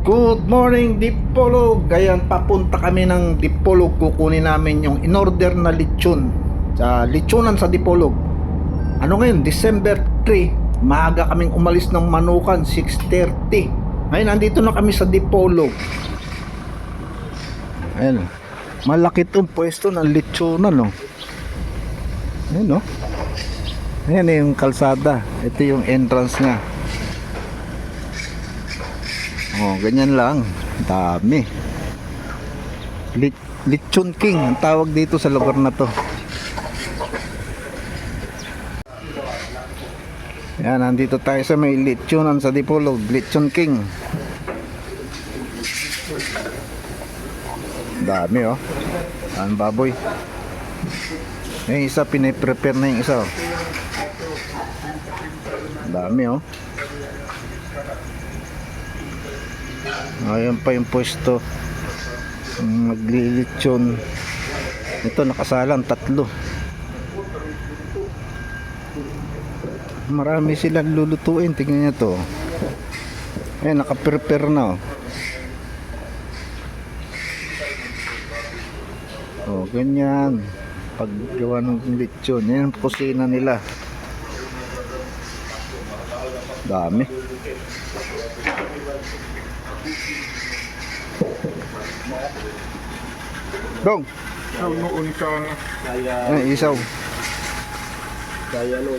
Good morning, Dipolog. Ayan, papunta kami ng Dipolog. Kukunin namin yung in-order na lechon sa lechonan sa Dipolog. Ano ngayon? December 3. Maaga kaming umalis ng Manukan, 6:30. Ayun, nandito na kami sa Dipolog. Ayun, malaki itong pwesto ng lechonan, no? Ayun, no? Ayan yung kalsada. Ito yung entrance niya. Oh, ganyan lang. Dami. Lechon King ang tawag dito sa lugar na to. Yan, nandito tayo sa may lechonan sa Dipolog, Lechon King. Dami, oh. Ang baboy. Yung isa piniprepare na yung isa, oh. Dami, oh. Ayan pa yung pwesto maglilitsyon. Ito nakasalang 3. Marami silang lulutuin. Tingnan nyo to. Ayan, nakaprepare na, oh. Oh, ganyan paggawa ng litsyon. Yan ang kusina nila. Dami. Dong. Noon sa Ay, isaw. kaya ano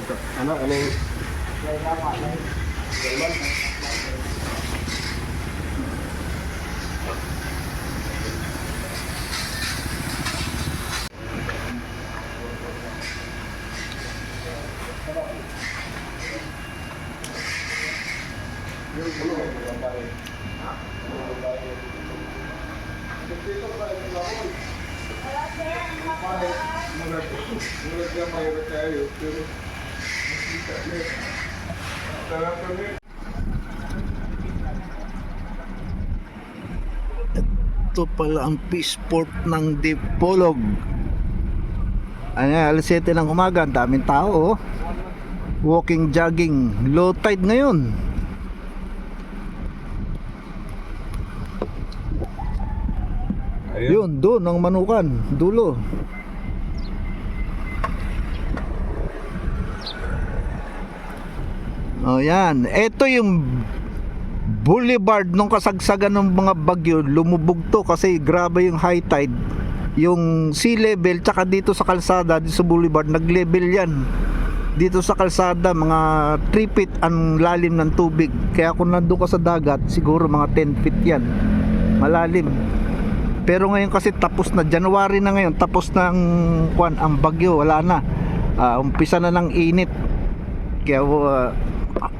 Ito pala ang Peaceport ng Dipolog. Ayan, alas 7 ng umaga. Ang daming tao, oh. Walking, jogging. Low tide ngayon. Yun, doon ang Manukan. Dulo. Oh, yan. Ito yung boulevard nung kasagsagan ng mga bagyo. Lumubog to kasi grabe yung high tide. Yung sea level tsaka dito sa kalsada, dito sa boulevard, nag-level yan. Dito sa kalsada, mga 3 feet ang lalim ng tubig. Kaya kung nandun ka sa dagat, siguro mga 10 feet yan. Malalim. Pero ngayon kasi tapos na, January na ngayon, tapos na ang bagyo, wala na. Umpisa na ng init. Kaya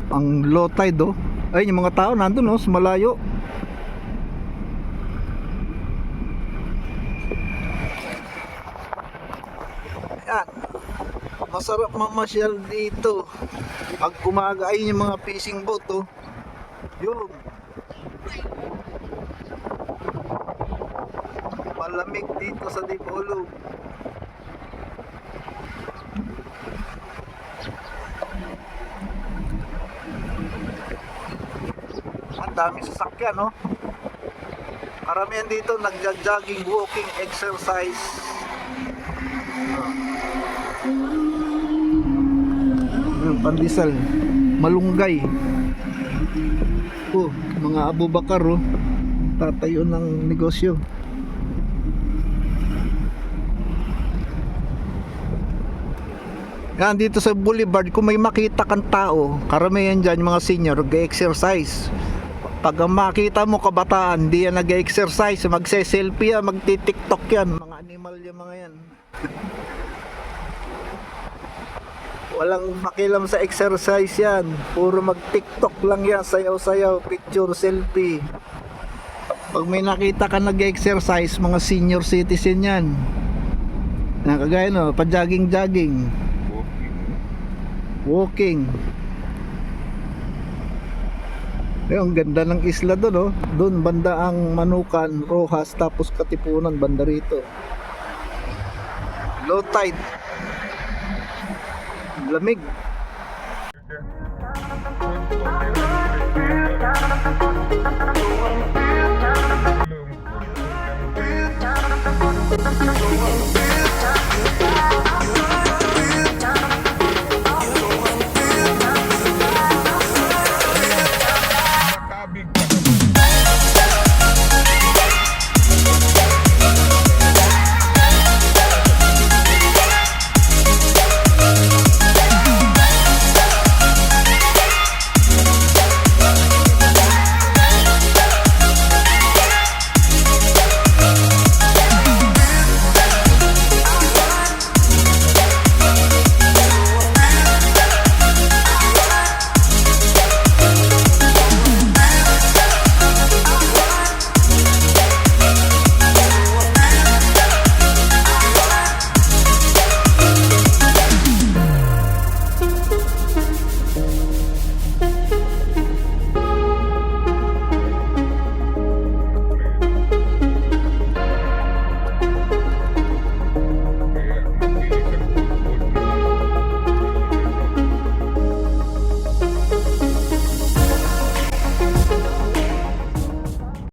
ang low tide, oh. Ayun yung mga tao nandun, oh, sa malayo. Ayan. Masarap mamasyal dito. Pag umaga, ayun yung mga fishing boat, oh. Yun. Malamig dito sa Dipolog. Ang dami sasakyan, no? Karamihan dito nagja-jogging, walking, exercise. Pandesal, malunggay. Oh, mga Abubakar, oh. Tatayo ng negosyo. Yan, dito sa boulevard, kung may makita kang tao, karamihan dyan yung mga senior, nag-exercise. Pag makita mo kabataan, di yan nag-exercise, magse-selfie yan, magti-tiktok yan. Mga animal yung mga yan. Walang pakialam sa exercise yan. Puro mag-tiktok lang yan, sayaw-sayaw, picture, selfie. Pag may nakita ka nag-exercise, mga senior citizen yan. Nakagaya, no, pa-jogging-jogging. Walking. Yung ganda ng isla doon, oh. Doon banda ang Manukan, Rojas, tapos Katipunan banda rito. Low tide. Lamig.